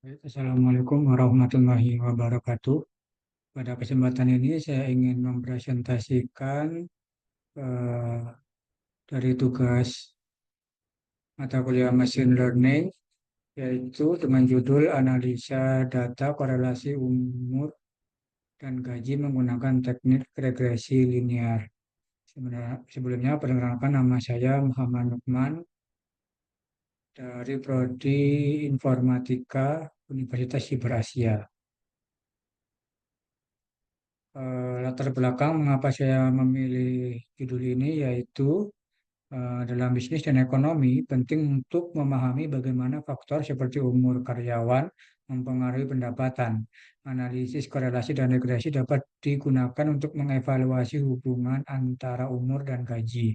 Assalamualaikum warahmatullahi wabarakatuh. Pada kesempatan ini saya ingin mempresentasikan eh, dari tugas mata kuliah Machine Learning, yaitu dengan judul Analisa Data Korelasi Umur dan Gaji Menggunakan Teknik Regresi Linear. Sebelumnya perkenalkan, nama saya Muhammad Nukman dari Prodi Informatika Universitas Siber Asia. Latar belakang mengapa saya memilih judul ini yaitu dalam bisnis dan ekonomi penting untuk memahami bagaimana faktor seperti umur karyawan mempengaruhi pendapatan. Analisis korelasi dan regresi dapat digunakan untuk mengevaluasi hubungan antara umur dan gaji.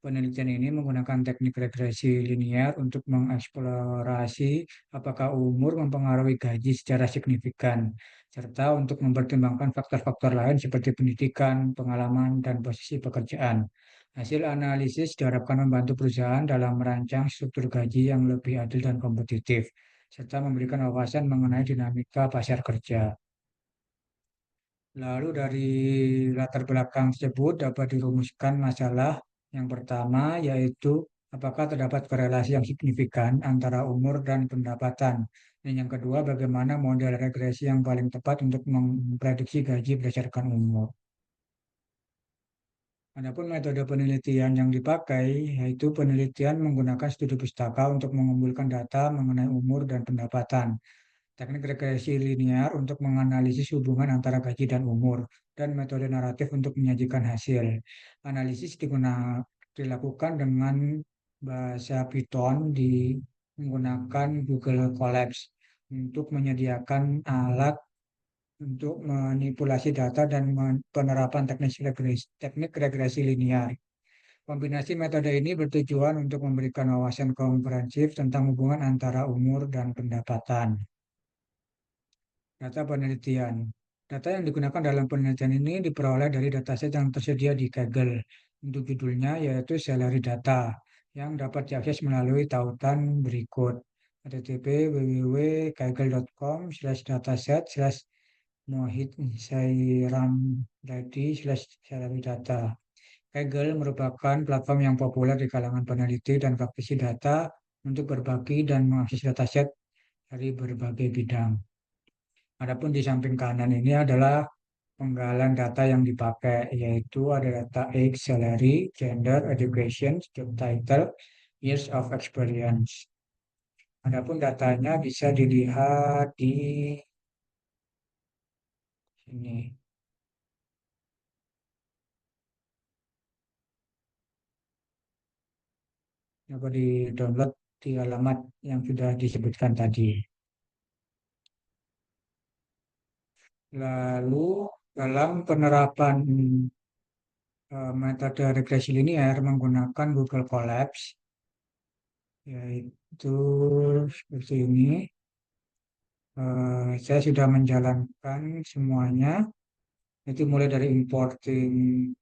Penelitian ini menggunakan teknik regresi linear untuk mengeksplorasi apakah umur mempengaruhi gaji secara signifikan, serta untuk mempertimbangkan faktor-faktor lain seperti pendidikan, pengalaman, dan posisi pekerjaan. Hasil analisis diharapkan membantu perusahaan dalam merancang struktur gaji yang lebih adil dan kompetitif, serta memberikan wawasan mengenai dinamika pasar kerja. Lalu dari latar belakang tersebut dapat dirumuskan masalah yang pertama, yaitu apakah terdapat korelasi yang signifikan antara umur dan pendapatan. Dan yang kedua, bagaimana model regresi yang paling tepat untuk memprediksi gaji berdasarkan umur. Adapun metode penelitian yang dipakai yaitu penelitian menggunakan studi pustaka untuk mengumpulkan data mengenai umur dan pendapatan, teknik regresi linear untuk menganalisis hubungan antara gaji dan umur, dan metode naratif untuk menyajikan hasil. Analisis dilakukan dengan bahasa Python menggunakan Google Colabs untuk menyediakan alat untuk manipulasi data dan penerapan teknik regresi linear. Kombinasi metode ini bertujuan untuk memberikan wawasan komprehensif tentang hubungan antara umur dan pendapatan. Data penelitian. Data yang digunakan dalam penelitian ini diperoleh dari dataset yang tersedia di Kaggle. Untuk judulnya yaitu salary data yang dapat diakses melalui tautan berikut: http www.kaggle.com/dataset/mohit Sairam salary data. Kaggle merupakan platform yang populer di kalangan peneliti dan praktisi data untuk berbagi dan mengakses dataset dari berbagai bidang. Adapun di samping kanan ini adalah penggalan data yang dipakai, yaitu ada data age, salary, gender, education, job title, years of experience. Adapun datanya bisa dilihat di sini. Dapat di-download di alamat yang sudah disebutkan tadi. Lalu dalam penerapan metode regresi linear menggunakan Google Colabs, yaitu seperti ini. Saya sudah menjalankan semuanya, itu mulai dari importing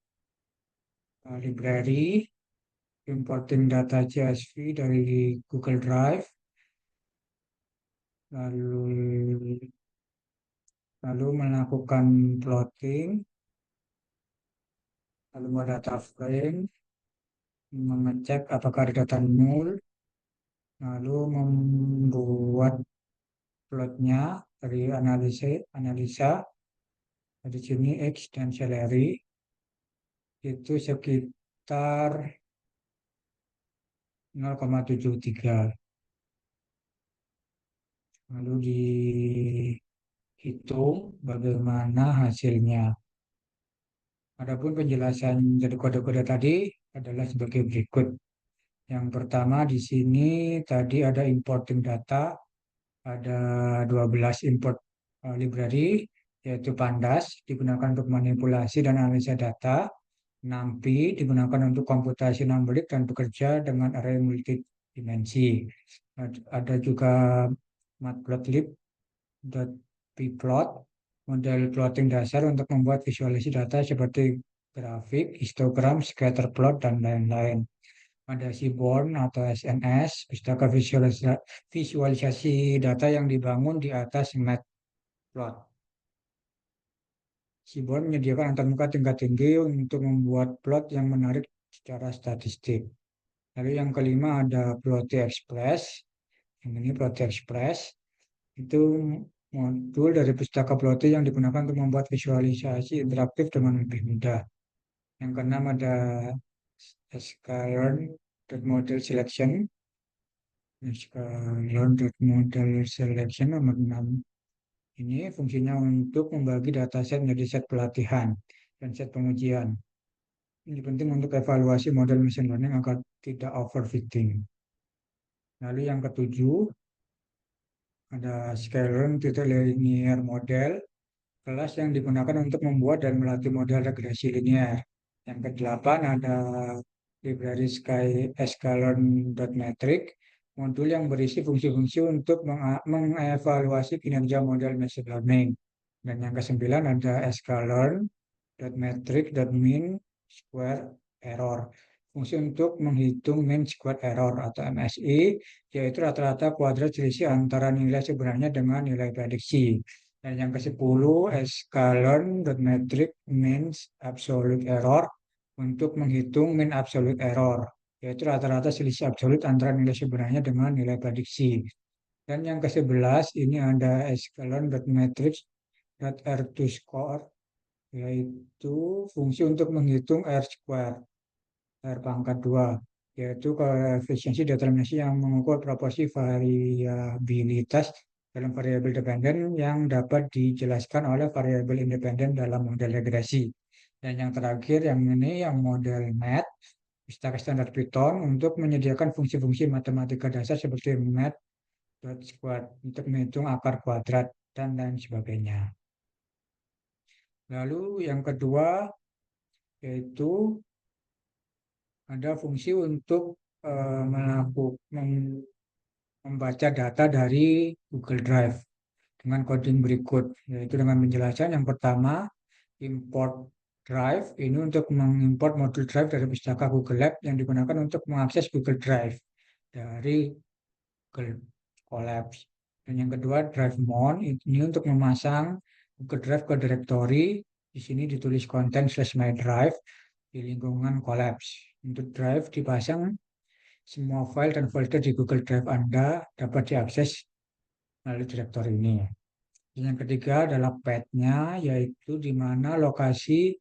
library, importing data CSV dari Google Drive, lalu melakukan plotting, lalu mau data frame, mengecek apakah ada data null, lalu membuat plotnya dari analisa di sini X dan salary itu sekitar 0,73. Lalu dihitung bagaimana hasilnya. Adapun penjelasan dari kode-kode tadi adalah sebagai berikut. Yang pertama di sini tadi ada importing data, ada 12 import library, yaitu Pandas digunakan untuk manipulasi dan analisa data, NumPy digunakan untuk komputasi numerik dan bekerja dengan array multidimensi. Ada juga matplotlib, pplot, model plotting dasar untuk membuat visualisasi data seperti grafik, histogram, scatter plot, dan lain-lain. Ada Seaborn atau SNS, pustaka visualisasi data yang dibangun di atas Matplot. Seaborn menyediakan antarmuka tingkat tinggi untuk membuat plot yang menarik secara statistik. Lalu yang kelima ada Plotly Express. Yang ini Plotly Express itu modul dari pustaka Plotly yang digunakan untuk membuat visualisasi interaktif dengan lebih mudah. Yang keenam ada Sklearn Model Selection. Sklearn Model Selection nomor 6. Ini fungsinya untuk membagi dataset menjadi set pelatihan dan set pengujian. Ini penting untuk evaluasi model machine learning agar tidak overfitting. Lalu yang ketujuh, ada Sklearn Linear Model, kelas yang digunakan untuk membuat dan melatih model regresi linear. Yang kedelapan ada library sklearn.metric, modul yang berisi fungsi-fungsi untuk mengevaluasi kinerja model machine learning. Dan yang kesembilan ada sklearn.metric.mean square error, fungsi untuk menghitung mean square error atau MSE, yaitu rata-rata kuadrat selisih antara nilai sebenarnya dengan nilai prediksi. Dan yang ke-10, sklearn.metric means absolute error, untuk menghitung mean absolute error, yaitu rata-rata selisih absolut antara nilai sebenarnya dengan nilai prediksi. Dan yang ke-11 ini ada sklearn.metric.r2score, yaitu fungsi untuk menghitung R square, R pangkat 2, yaitu koefisiensi determinasi yang mengukur proporsi variabilitas dalam variabel dependen yang dapat dijelaskan oleh variabel independen dalam model regresi. Dan yang terakhir, yang ini yang model MAT, pustaka standar Python untuk menyediakan fungsi-fungsi matematika dasar seperti math.square untuk menghitung akar kuadrat dan lain sebagainya. Lalu yang kedua yaitu ada fungsi untuk membaca data dari Google Drive dengan coding berikut, yaitu dengan penjelasan. Yang pertama, import Drive ini untuk mengimport modul Drive dari pustaka Google Lab yang digunakan untuk mengakses Google Drive dari Google Colabs. Dan yang kedua, Drive Mount ini untuk memasang Google Drive ke directory. Di sini ditulis content/my drive di lingkungan Colabs. Untuk Drive dipasang, semua file dan folder di Google Drive Anda dapat diakses melalui direktori ini. Yang ketiga adalah path-nya, yaitu di mana lokasi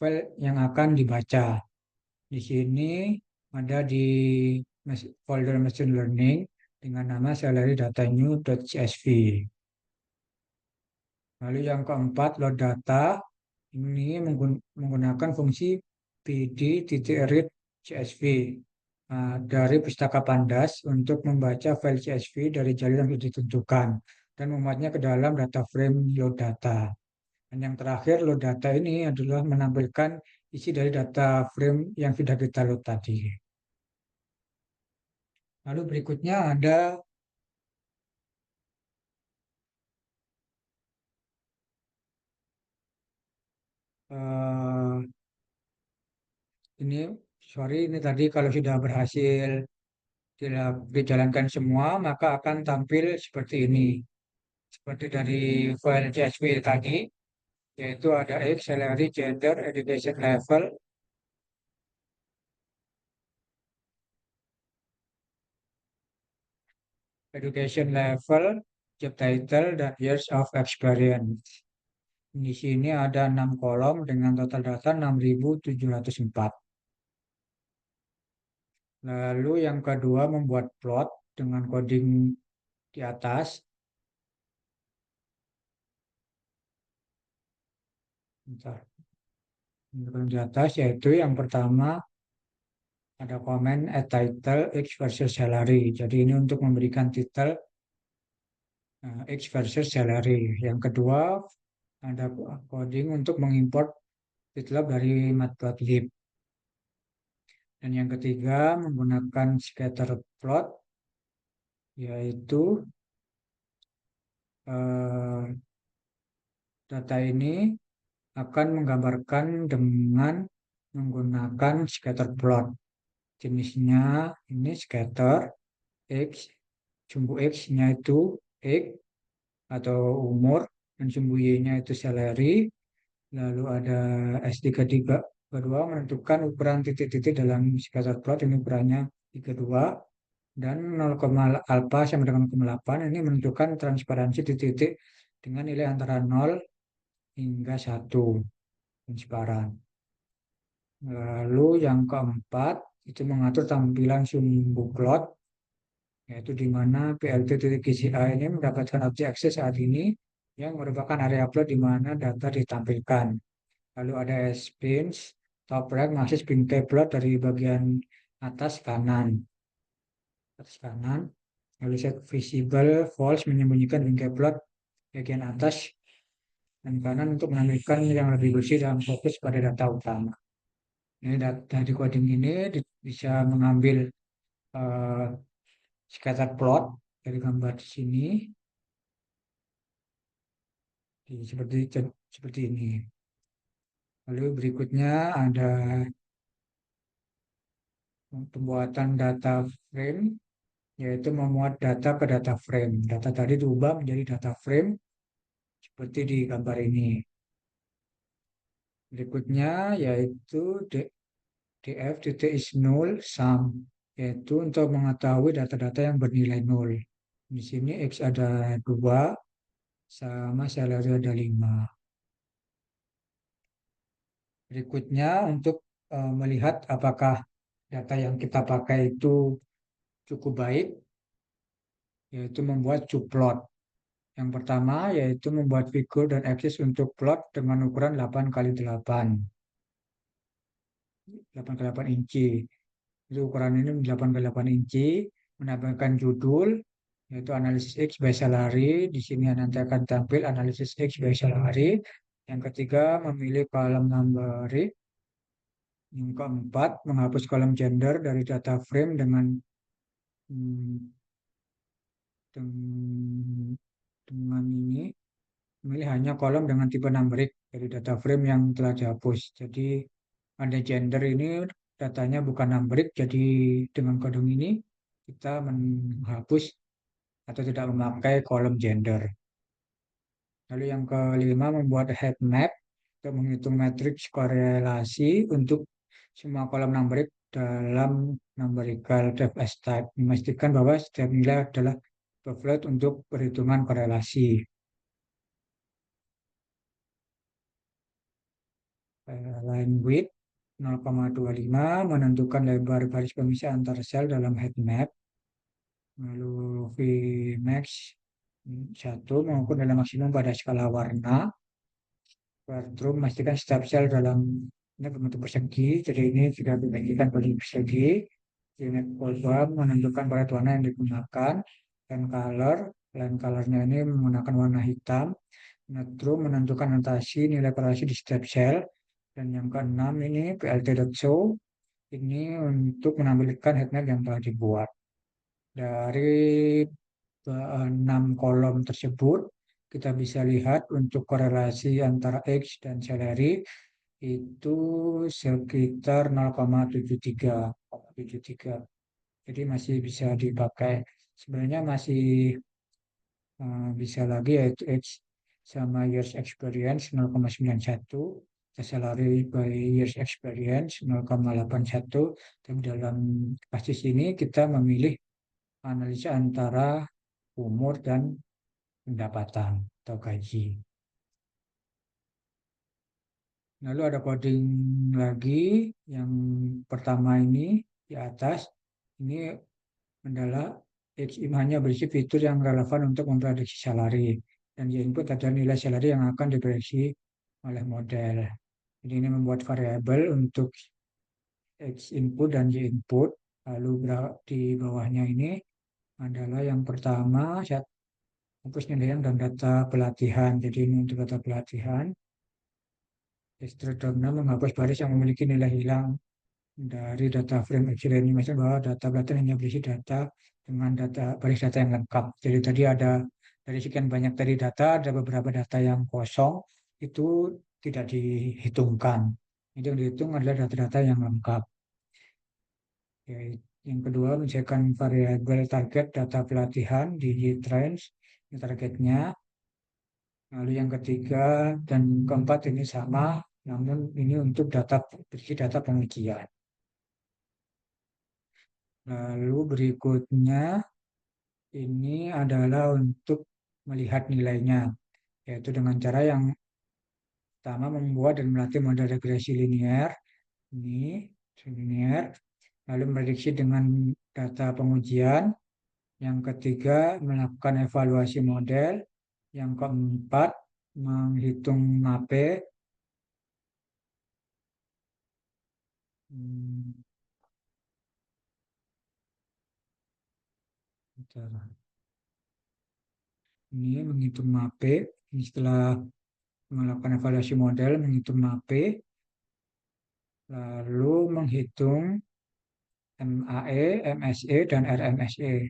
file yang akan dibaca. Di sini ada di folder machine learning dengan nama salary.data.new.csv. Lalu yang keempat, load data. Ini menggunakan fungsi pd.read CSV dari pustaka Pandas untuk membaca file CSV dari jalur yang sudah ditentukan dan memuatnya ke dalam data frame load data. Dan yang terakhir, load data ini adalah menampilkan isi dari data frame yang sudah kita load tadi. Lalu berikutnya ada eh, ini, sorry, ini tadi kalau sudah berhasil dijalankan semua, maka akan tampil seperti ini. Seperti dari file CSV tadi, yaitu ada age, salary, gender, education level, job title, dan years of experience. Di sini ada 6 kolom dengan total data 6.704. Lalu yang kedua membuat plot dengan coding di atas. Bentar. Di atas yaitu yang pertama ada komen add title X versus salary. Jadi ini untuk memberikan titel X versus salary. Yang kedua ada coding untuk mengimport title dari matplotlib. Dan yang ketiga menggunakan scatter plot, yaitu data ini akan menggambarkan dengan menggunakan scatter plot. Jenisnya ini scatter, X, sumbu X-nya itu X atau umur, dan sumbu Y-nya itu salary. Lalu ada S33 kedua menentukan ukuran titik-titik dalam scatter plot, ini ukurannya 32, dan 0, alpha sama dengan 0,8 ini menentukan transparansi titik-titik dengan nilai antara 0 hingga 1 transparan. Lalu yang keempat itu mengatur tampilan sumbu plot, yaitu di mana PLT.GCA ini mendapatkan objek akses saat ini yang merupakan area plot di mana data ditampilkan. Lalu ada spins, top right mengakses bingkai plot dari bagian atas kanan. Atas kanan. Lalu set visible, false menyembunyikan bingkai plot bagian atas dan kanan untuk menampilkan yang lebih bersih dalam fokus pada data utama. Ini dari coding ini bisa mengambil eh, scatter plot dari gambar di sini seperti ini. Lalu berikutnya ada pembuatan data frame, yaitu memuat data ke data frame. Data tadi diubah menjadi data frame seperti di gambar ini. Berikutnya yaitu df titik is null sum, yaitu untuk mengetahui data-data yang bernilai nol. Di sini x ada 2 sama salary ada 5. Berikutnya untuk melihat apakah data yang kita pakai itu cukup baik, yaitu membuat cuplot. Yang pertama yaitu membuat figur dan aksis untuk plot dengan ukuran 8 kali 8, 8 kali 8 inci. Jadi ukuran ini 8 kali 8 inci, menampilkan judul, yaitu analisis X by salary. Di sini nanti akan tampil analisis X by salary. Yang ketiga, memilih kolom numbering. Yang keempat, menghapus kolom gender dari data frame hmm, dengan ini. Memilih hanya kolom dengan tipe numbering dari data frame yang telah dihapus. Jadi ada gender ini datanya bukan numbering, jadi dengan kode ini kita menghapus atau tidak memakai kolom gender. Lalu yang kelima membuat heat map untuk menghitung matriks korelasi untuk semua kolom numbering dalam numerical depth as type. Memastikan bahwa setiap nilai adalah perfect untuk perhitungan korelasi. Line width 0,25 menentukan lebar garis pemisah antar sel dalam heat map. Lalu Vmax 1 mengukur nilai maksimum pada skala warna. Spectrum memastikan setiap sel dalam ini berbentuk persegi, jadi ini sudah dibagikan bagi persegi. Unit color menentukan palet warna yang digunakan. Line colornya ini menggunakan warna hitam. Neutrum menentukan notasi nilai korelasi di setiap sel. Dan yang keenam ini plt.show, ini untuk menampilkan headmap yang telah dibuat. Dari 6 kolom tersebut, kita bisa lihat untuk korelasi antara X dan salary itu sekitar 0,73. Jadi masih bisa dipakai. Sebenarnya masih bisa lagi yaitu X sama years experience 0,91, salary by years experience 0,81. Tapi dalam kasus ini kita memilih analisa antara umur dan pendapatan atau gaji. Lalu ada coding lagi yang pertama ini di atas. Ini adalah XIM hanya berisi fitur yang relevan untuk memprediksi salary. Dan di input ada nilai salary yang akan diprediksi oleh model. Jadi ini membuat variabel untuk X input dan Y input. Lalu di bawahnya ini adalah yang pertama, saya hapus nilai dan data pelatihan. Jadi ini untuk data pelatihan. Extrude menghapus baris yang memiliki nilai hilang dari data frame X-ray ini. Maksudnya bahwa data pelatihan hanya berisi data dengan baris data yang lengkap. Jadi tadi ada dari sekian banyak tadi data, ada beberapa data yang kosong, itu tidak dihitungkan. Jadi yang dihitung adalah data-data yang lengkap. Yang kedua, menyesuaikan variabel target data pelatihan di Trends, ini targetnya. Lalu yang ketiga dan keempat ini sama, namun ini untuk berisi data pengujian. Lalu berikutnya ini adalah untuk melihat nilainya, yaitu dengan cara yang pertama membuat dan melatih model regresi linear, ini linear, lalu prediksi dengan data pengujian. Yang ketiga, melakukan evaluasi model. Yang keempat, menghitung MAPE. Hmm, bentar. Ini menghitung MAPE. Ini setelah melakukan evaluasi model, menghitung MAPE, lalu menghitung MAE, MSE, dan RMSE.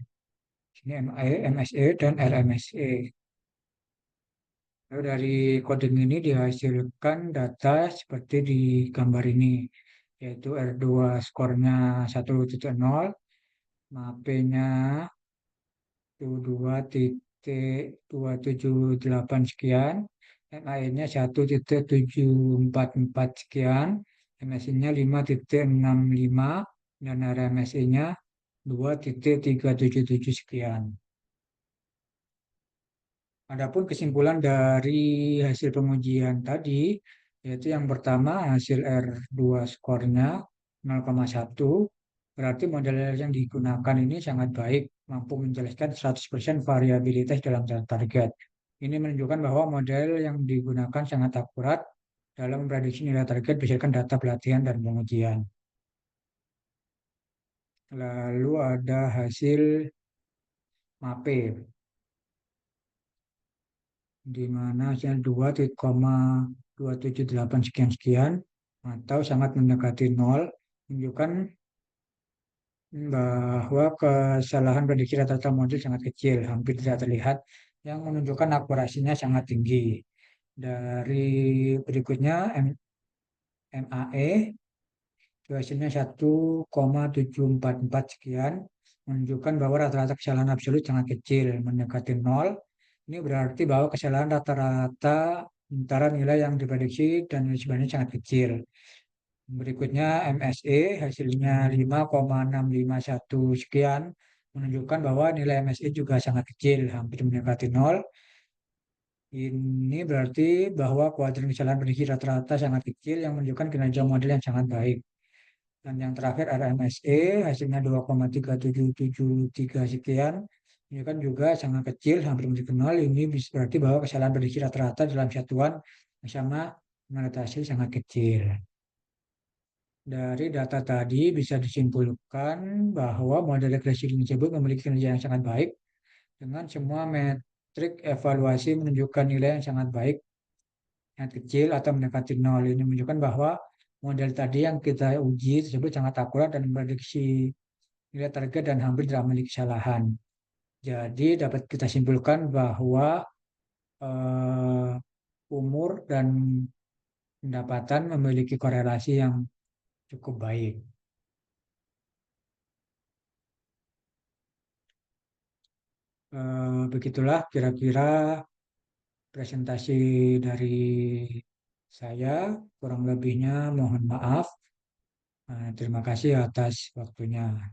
Ini MAE, MSE, dan RMSE. Lalu dari coding ini dihasilkan data seperti di gambar ini, yaitu R2 skornya 1.0, MAPE-nya 2.278 sekian, MAE-nya 1.744 sekian, MSI-nya 5.65, dan RMSI-nya 2.377 sekian. Adapun kesimpulan dari hasil pengujian tadi, yaitu yang pertama hasil R2 skornya 0,1, berarti model yang digunakan ini sangat baik, mampu menjelaskan 100% variabilitas dalam target. Ini menunjukkan bahwa model yang digunakan sangat akurat dalam memprediksi nilai target berdasarkan data pelatihan dan pengujian. Lalu ada hasil MAPE, di mana hasilnya 2,278 sekian-sekian atau sangat mendekati nol, menunjukkan bahwa kesalahan prediksi rata-rata model sangat kecil, hampir tidak terlihat, yang menunjukkan akurasinya sangat tinggi. Dari berikutnya MAE, itu hasilnya 1,744 sekian, menunjukkan bahwa rata-rata kesalahan absolut sangat kecil, mendekati nol. Ini berarti bahwa kesalahan rata-rata antara nilai yang diprediksi dan nilai sebenarnya sangat kecil. Berikutnya MSE hasilnya 5,651 sekian, menunjukkan bahwa nilai MSE juga sangat kecil, hampir mendekati nol. Ini berarti bahwa kuadran kesalahan prediksi rata-rata sangat kecil yang menunjukkan kinerja model yang sangat baik. Dan yang terakhir RMSE hasilnya 2,3773 sekian, ini kan juga sangat kecil, hampir mendekati nol. Ini berarti bahwa kesalahan prediksi rata-rata dalam satuan sama hasil sangat kecil. Dari data tadi bisa disimpulkan bahwa model regresi tersebut memiliki kinerja yang sangat baik dengan semua metrik evaluasi menunjukkan nilai yang sangat baik, yang kecil atau mendekati nol. Ini menunjukkan bahwa model tadi yang kita uji tersebut sangat akurat dan memprediksi nilai target dan hampir tidak memiliki kesalahan. Jadi dapat kita simpulkan bahwa eh, umur dan pendapatan memiliki korelasi yang cukup baik. Begitulah kira-kira presentasi dari saya. Kurang lebihnya mohon maaf. Terima kasih atas waktunya.